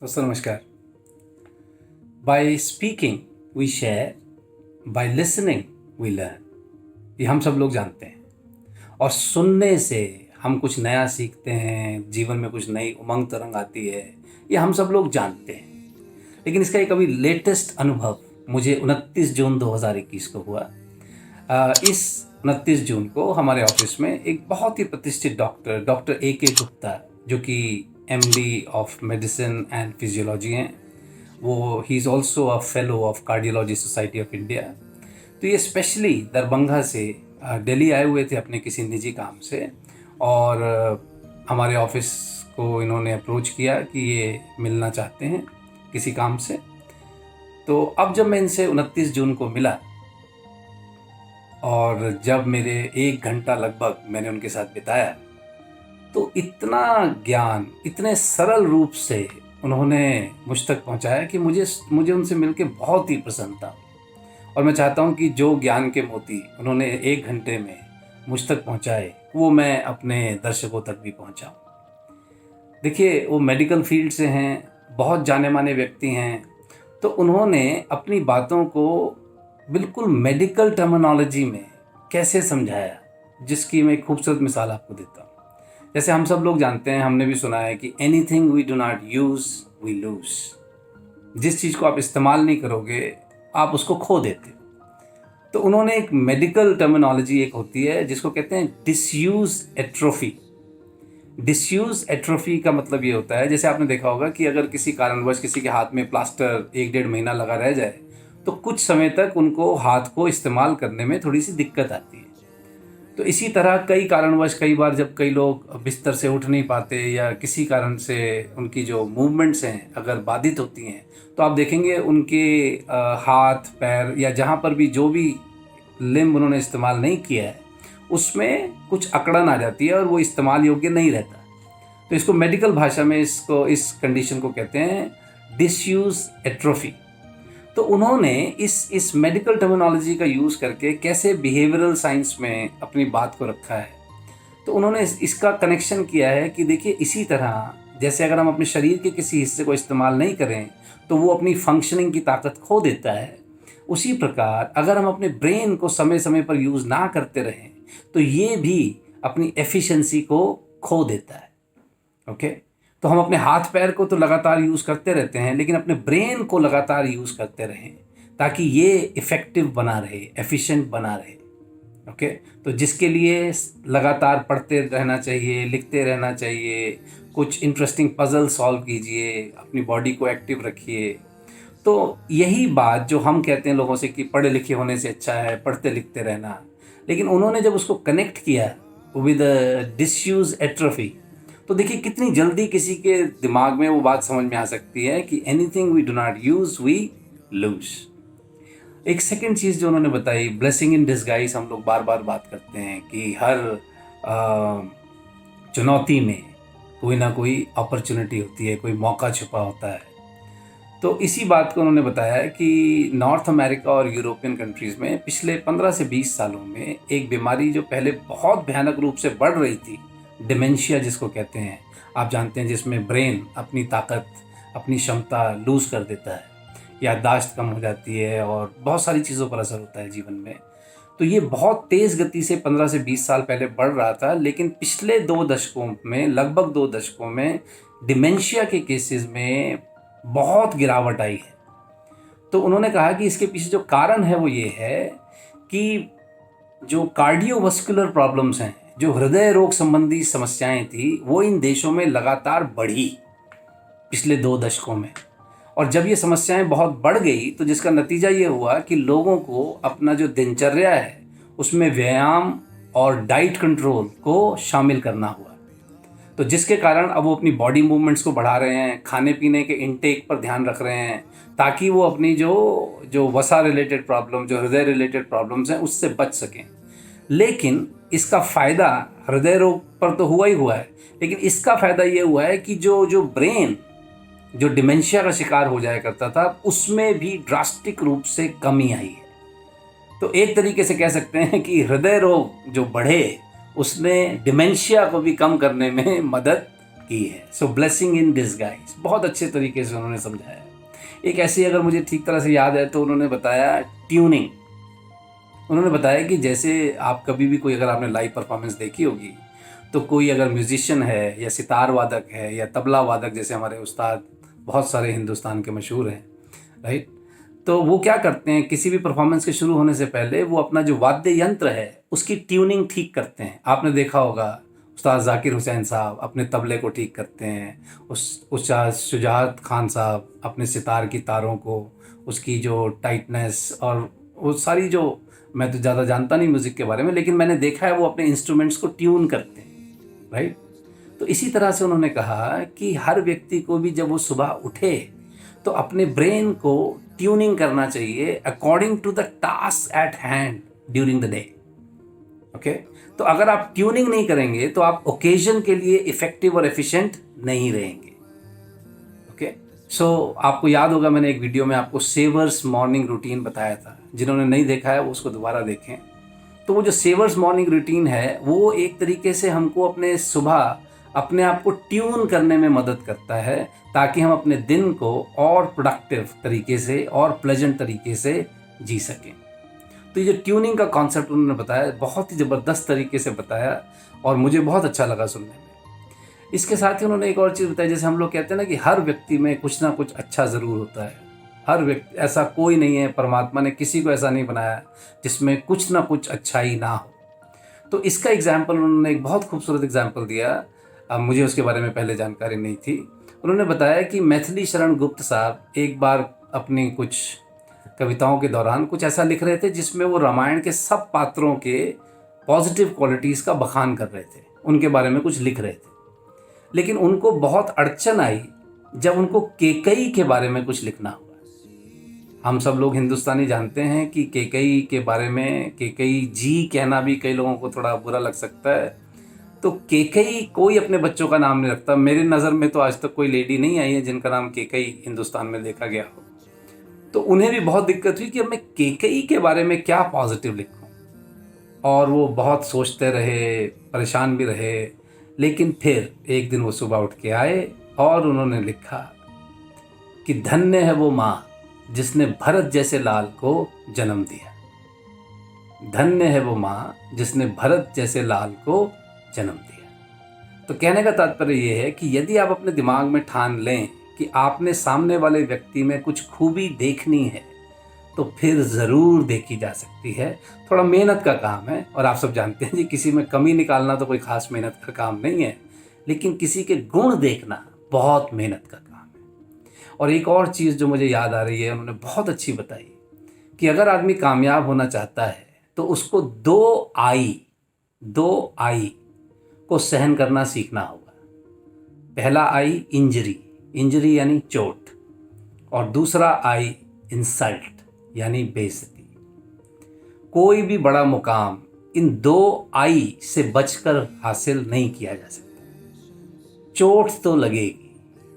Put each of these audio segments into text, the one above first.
दोस्तों नमस्कार। By speaking we share, by listening we learn. ये हम सब लोग जानते हैं। और सुनने से हम कुछ नया सीखते हैं, जीवन में कुछ नई उमंग तरंग आती है, ये हम सब लोग जानते हैं। लेकिन इसका एक अभी लेटेस्ट अनुभव मुझे 29 जून 2021 को हुआ। इस 29 जून को हमारे ऑफिस में एक बहुत ही प्रतिष्ठित डॉक्टर A.K. गुप्ता, जो कि MD of medicine and physiology हैं, वो he is also a fellow of cardiology society of India. तो ये स्पेशली दरभंगा से दिल्ली आए हुए थे अपने किसी निजी काम से। और हमारे ऑफिस को इन्होंने अप्रोच किया कि ये मिलना चाहते हैं किसी काम से। तो अब जब मैं इनसे 29 जून को मिला और जब मेरे 1 घंटा लगभग मैंने उनके साथ बिताया, तो इतना ज्ञान इतने सरल रूप से उन्होंने मुझ तक पहुंचाया कि मुझे उनसे मिलकर बहुत ही प्रसन्नता। और मैं चाहता हूं कि जो ज्ञान के मोती उन्होंने 1 घंटे में मुझ तक पहुंचाए, वो मैं अपने दर्शकों तक भी पहुंचाऊं। देखिए, वो मेडिकल फील्ड से हैं, बहुत जाने माने व्यक्ति हैं। तो उन्होंने अपनी बातों को बिल्कुल मेडिकल टर्मिनोलॉजी में कैसे समझाया, जिसकी मैं एक खूबसूरत मिसाल आपको देता हूँ। जैसे हम सब लोग जानते हैं, हमने भी सुना है कि anything we do not use we lose. जिस चीज़ को आप इस्तेमाल नहीं करोगे, आप उसको खो देते हो। तो उन्होंने एक मेडिकल टर्मिनोलॉजी एक होती है जिसको कहते हैं डिसयूज एट्रोफी। डिसयूज एट्रोफी का मतलब ये होता है, जैसे आपने देखा होगा कि अगर किसी कारणवश किसी के हाथ में प्लास्टर 1-1.5 महीना लगा रह जाए, तो कुछ समय तक उनको हाथ को इस्तेमाल करने में थोड़ी सी दिक्कत आती है। तो इसी तरह कई कारणवश कई बार जब कई लोग बिस्तर से उठ नहीं पाते या किसी कारण से उनकी जो मूवमेंट्स हैं अगर बाधित होती हैं, तो आप देखेंगे उनके हाथ पैर या जहाँ पर भी जो भी लिम्ब उन्होंने इस्तेमाल नहीं किया है, उसमें कुछ अकड़न आ जाती है और वो इस्तेमाल योग्य नहीं रहता। तो इसको मेडिकल भाषा में इस कंडीशन को कहते हैं डिसयूज एट्रोफी। तो उन्होंने इस मेडिकल टर्मिनोलॉजी का यूज़ करके कैसे बिहेवियरल साइंस में अपनी बात को रखा है। तो उन्होंने इसका कनेक्शन किया है कि देखिए, इसी तरह जैसे अगर हम अपने शरीर के किसी हिस्से को इस्तेमाल नहीं करें तो वो अपनी फंक्शनिंग की ताकत खो देता है, उसी प्रकार अगर हम अपने ब्रेन को समय समय पर यूज़ ना करते रहें तो ये भी अपनी एफिशिएंसी को खो देता है। ओके, तो हम अपने हाथ पैर को तो लगातार यूज़ करते रहते हैं, लेकिन अपने ब्रेन को लगातार यूज़ करते रहें ताकि ये इफ़ेक्टिव बना रहे, एफिशिएंट बना रहे। ओके, तो जिसके लिए लगातार पढ़ते रहना चाहिए, लिखते रहना चाहिए, कुछ इंटरेस्टिंग पजल सॉल्व कीजिए, अपनी बॉडी को एक्टिव रखिए। तो यही बात जो हम कहते हैं लोगों से कि पढ़े लिखे होने से अच्छा है पढ़ते लिखते रहना, लेकिन उन्होंने जब उसको कनेक्ट किया विद डिसयूज एट्रोफी, तो देखिए कितनी जल्दी किसी के दिमाग में वो बात समझ में आ सकती है कि anything we do not use we lose. एक सेकंड चीज़ जो उन्होंने बताई, ब्लेसिंग इन डिस्गाइज। हम लोग बार बार बात करते हैं कि हर चुनौती में कोई ना कोई अपॉर्चुनिटी होती है, कोई मौका छुपा होता है। तो इसी बात को उन्होंने बताया कि नॉर्थ अमेरिका और यूरोपियन कंट्रीज़ में पिछले 15 से 20 सालों में एक बीमारी जो पहले बहुत भयानक रूप से बढ़ रही थी, डिमेंशिया जिसको कहते हैं, आप जानते हैं, जिसमें ब्रेन अपनी ताकत, अपनी क्षमता लूज़ कर देता है, याददाश्त कम हो जाती है और बहुत सारी चीज़ों पर असर होता है जीवन में। तो ये बहुत तेज़ गति से 15 से 20 साल पहले बढ़ रहा था, लेकिन पिछले 2 दशकों में, लगभग 2 दशकों में डिमेंशिया के केसेस में बहुत गिरावट आई है। तो उन्होंने कहा कि इसके पीछे जो कारण है वो ये है कि जो कार्डियोवास्कुलर प्रॉब्लम्स हैं, जो हृदय रोग संबंधी समस्याएं थी, वो इन देशों में लगातार बढ़ी पिछले 2 दशकों में। और जब ये समस्याएं बहुत बढ़ गई तो जिसका नतीजा ये हुआ कि लोगों को अपना जो दिनचर्या है उसमें व्यायाम और डाइट कंट्रोल को शामिल करना हुआ। तो जिसके कारण अब वो अपनी बॉडी मूवमेंट्स को बढ़ा रहे हैं, खाने पीने के इनटेक पर ध्यान रख रहे हैं, ताकि वो अपनी जो वसा रिलेटेड प्रॉब्लम, जो हृदय रिलेटेड प्रॉब्लम्स हैं, उससे बच सकें। लेकिन इसका फ़ायदा हृदय रोग पर तो हुआ ही हुआ है, लेकिन इसका फ़ायदा ये हुआ है कि जो ब्रेन जो डिमेंशिया का शिकार हो जाया करता था, उसमें भी ड्रास्टिक रूप से कमी आई है। तो एक तरीके से कह सकते हैं कि हृदय रोग जो बढ़े, उसने डिमेंशिया को भी कम करने में मदद की है। सो ब्लेसिंग इन डिस्गाइज, बहुत अच्छे तरीके से उन्होंने समझाया। एक ऐसी, अगर मुझे ठीक तरह से याद है तो उन्होंने बताया ट्यूनिंग। उन्होंने बताया कि जैसे आप कभी भी कोई, अगर आपने लाइव परफॉर्मेंस देखी होगी तो कोई अगर म्यूजिशियन है या सितार वादक है या तबला वादक, जैसे हमारे उस्ताद बहुत सारे हिंदुस्तान के मशहूर हैं, राइट, तो वो क्या करते हैं, किसी भी परफॉर्मेंस के शुरू होने से पहले वो अपना जो वाद्य यंत्र है उसकी ट्यूनिंग ठीक करते हैं। आपने देखा होगा उस्ताद जाकिर हुसैन साहब अपने तबले को ठीक करते हैं, उस्ताद शुजात खान साहब अपने सितार की तारों को, उसकी जो टाइटनेस और वो सारी जो, मैं तो ज़्यादा जानता नहीं म्यूज़िक के बारे में, लेकिन मैंने देखा है वो अपने इंस्ट्रूमेंट्स को ट्यून करते हैं, राइट। तो इसी तरह से उन्होंने कहा कि हर व्यक्ति को भी जब वो सुबह उठे तो अपने ब्रेन को ट्यूनिंग करना चाहिए according to the task at hand during the day. Okay, तो अगर आप ट्यूनिंग नहीं करेंगे तो आप ओकेजन के लिए इफेक्टिव और एफिशिएंट नहीं रहेंगे। ओके, सो आपको याद होगा मैंने एक वीडियो में आपको सेवर्स मॉर्निंग रूटीन बताया था, जिन्होंने नहीं देखा है वो उसको दोबारा देखें। तो वो जो सेवर्स मॉर्निंग रूटीन है वो एक तरीके से हमको अपने सुबह अपने आप को ट्यून करने में मदद करता है, ताकि हम अपने दिन को और प्रोडक्टिव तरीके से और प्लेजेंट तरीके से जी सकें। तो ये जो ट्यूनिंग का कॉन्सेप्ट उन्होंने बताया, बहुत ही ज़बरदस्त तरीके से बताया और मुझे बहुत अच्छा लगा सुनने में। इसके साथ ही उन्होंने एक और चीज़ बताई, जैसे हम लोग कहते हैं ना कि हर व्यक्ति में कुछ ना कुछ अच्छा ज़रूर होता है। हर व्यक्ति, ऐसा कोई नहीं है, परमात्मा ने किसी को ऐसा नहीं बनाया जिसमें कुछ ना कुछ अच्छाई ना हो। तो इसका एग्जाम्पल उन्होंने एक बहुत खूबसूरत एग्जाम्पल दिया। अब मुझे उसके बारे में पहले जानकारी नहीं थी। उन्होंने बताया कि मैथिली शरण गुप्त साहब एक बार अपनी कुछ कविताओं के दौरान कुछ ऐसा लिख रहे थे जिसमें वो रामायण के सब पात्रों के पॉजिटिव क्वालिटीज़ का बखान कर रहे थे, उनके बारे में कुछ लिख रहे थे। लेकिन उनको बहुत अड़चन आई जब उनको केकई के बारे में कुछ लिखना हुआ। हम सब लोग हिंदुस्तानी जानते हैं कि केकई के बारे में, केकई जी कहना भी कई लोगों को थोड़ा बुरा लग सकता है। तो केकई कोई अपने बच्चों का नाम नहीं रखता। मेरी नज़र में तो आज तक कोई लेडी नहीं आई है जिनका नाम केकई हिंदुस्तान में देखा गया हो। तो उन्हें भी बहुत दिक्कत हुई कि अब मैं केकई के बारे में क्या पॉजिटिव लिखूं, और वो बहुत सोचते रहे, परेशान भी रहे। लेकिन फिर एक दिन वो सुबह उठ के आए और उन्होंने लिखा कि धन्य है वो माँ जिसने भरत जैसे लाल को जन्म दिया। धन्य है वो माँ जिसने भरत जैसे लाल को जन्म दिया। तो कहने का तात्पर्य ये है कि यदि आप अपने दिमाग में ठान लें कि आपने सामने वाले व्यक्ति में कुछ खूबी देखनी है तो फिर ज़रूर देखी जा सकती है। थोड़ा मेहनत का काम है, और आप सब जानते हैं जी, किसी में कमी निकालना तो कोई ख़ास मेहनत का काम नहीं है, लेकिन किसी के गुण देखना बहुत मेहनत का काम है। और एक और चीज़ जो मुझे याद आ रही है, उन्होंने बहुत अच्छी बताई कि अगर आदमी कामयाब होना चाहता है तो उसको दो आई को सहन करना सीखना होगा। पहला आई इंजरी यानी चोट, और दूसरा आई इंसल्ट यानी बेइज्जती। कोई भी बड़ा मुकाम इन दो आई से बचकर हासिल नहीं किया जा सकता। चोट तो लगेगी,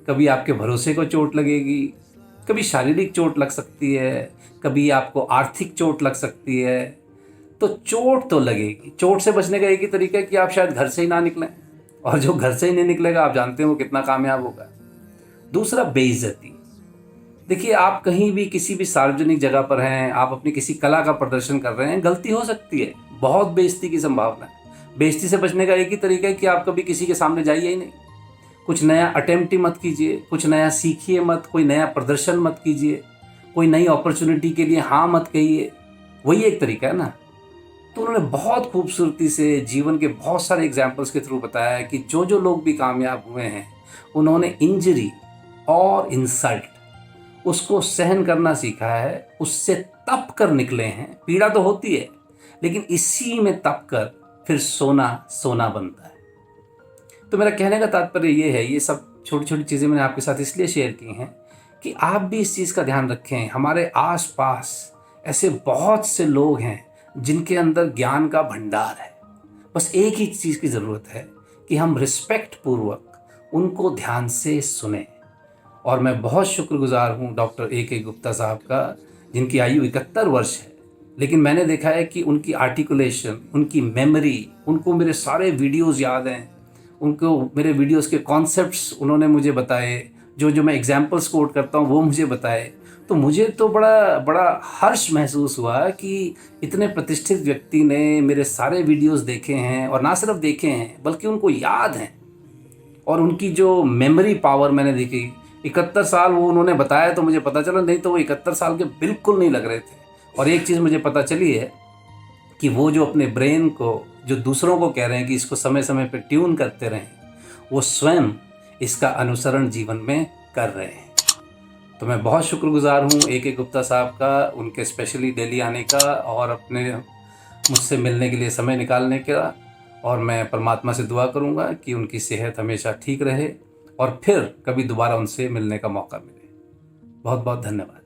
कभी आपके भरोसे को चोट लगेगी, कभी शारीरिक चोट लग सकती है, कभी आपको आर्थिक चोट लग सकती है। तो चोट तो लगेगी। चोट से बचने का एक ही तरीका है कि आप शायद घर से ही ना निकलें, और जो घर से ही नहीं निकलेगा आप जानते हैं वो कितना कामयाब होगा। दूसरा बेइज्जती। देखिए, आप कहीं भी किसी भी सार्वजनिक जगह पर हैं, आप अपनी किसी कला का प्रदर्शन कर रहे हैं, गलती हो सकती है, बहुत बेइज्जती की संभावना है। बेइज्जती से बचने का एक ही तरीका है कि आप कभी किसी के सामने जाइए ही नहीं, कुछ नया अटेम्प्ट ही मत कीजिए, कुछ नया सीखिए मत, कोई नया प्रदर्शन मत कीजिए, कोई नई अपॉर्चुनिटी के लिए हाँ मत कहिए। वही एक तरीका है ना। तो उन्होंने बहुत खूबसूरती से जीवन के बहुत सारे एग्जाम्पल्स के थ्रू बताया कि जो जो लोग भी कामयाब हुए हैं उन्होंने इंजरी और इंसल्ट उसको सहन करना सीखा है, उससे तप कर निकले हैं। पीड़ा तो होती है, लेकिन इसी में तप कर फिर सोना सोना बनता है। तो मेरा कहने का तात्पर्य ये है, ये सब छोटी छोटी चीज़ें मैंने आपके साथ इसलिए शेयर की हैं कि आप भी इस चीज़ का ध्यान रखें। हमारे आसपास ऐसे बहुत से लोग हैं जिनके अंदर ज्ञान का भंडार है। बस एक ही चीज़ की ज़रूरत है कि हम रिस्पेक्ट पूर्वक उनको ध्यान से सुने। और मैं बहुत शुक्रगुजार हूँ डॉक्टर A.K. गुप्ता साहब का, जिनकी आयु 71 वर्ष है, लेकिन मैंने देखा है कि उनकी आर्टिकुलेशन, उनकी मेमोरी, उनको मेरे सारे वीडियोज़ याद हैं, उनको मेरे वीडियोस के कॉन्सेप्ट्स उन्होंने मुझे बताए, जो जो मैं एग्जाम्पल्स कोट करता हूँ वो मुझे बताए। तो मुझे तो बड़ा बड़ा हर्ष महसूस हुआ कि इतने प्रतिष्ठित व्यक्ति ने मेरे सारे वीडियोस देखे हैं, और ना सिर्फ देखे हैं बल्कि उनको याद हैं। और उनकी जो मेमोरी पावर मैंने देखी, 71 साल वो उन्होंने बताया तो मुझे पता चला, नहीं तो वो 71 साल के बिल्कुल नहीं लग रहे थे। और एक चीज़ मुझे पता चली है कि वो जो अपने ब्रेन को, जो दूसरों को कह रहे हैं कि इसको समय समय पर ट्यून करते रहें, वो स्वयं इसका अनुसरण जीवन में कर रहे हैं। तो मैं बहुत शुक्रगुजार हूँ ए के गुप्ता साहब का, उनके स्पेशली दिल्ली आने का और अपने मुझसे मिलने के लिए समय निकालने का। और मैं परमात्मा से दुआ करूँगा कि उनकी सेहत हमेशा ठीक रहे और फिर कभी दोबारा उनसे मिलने का मौका मिले। बहुत बहुत धन्यवाद।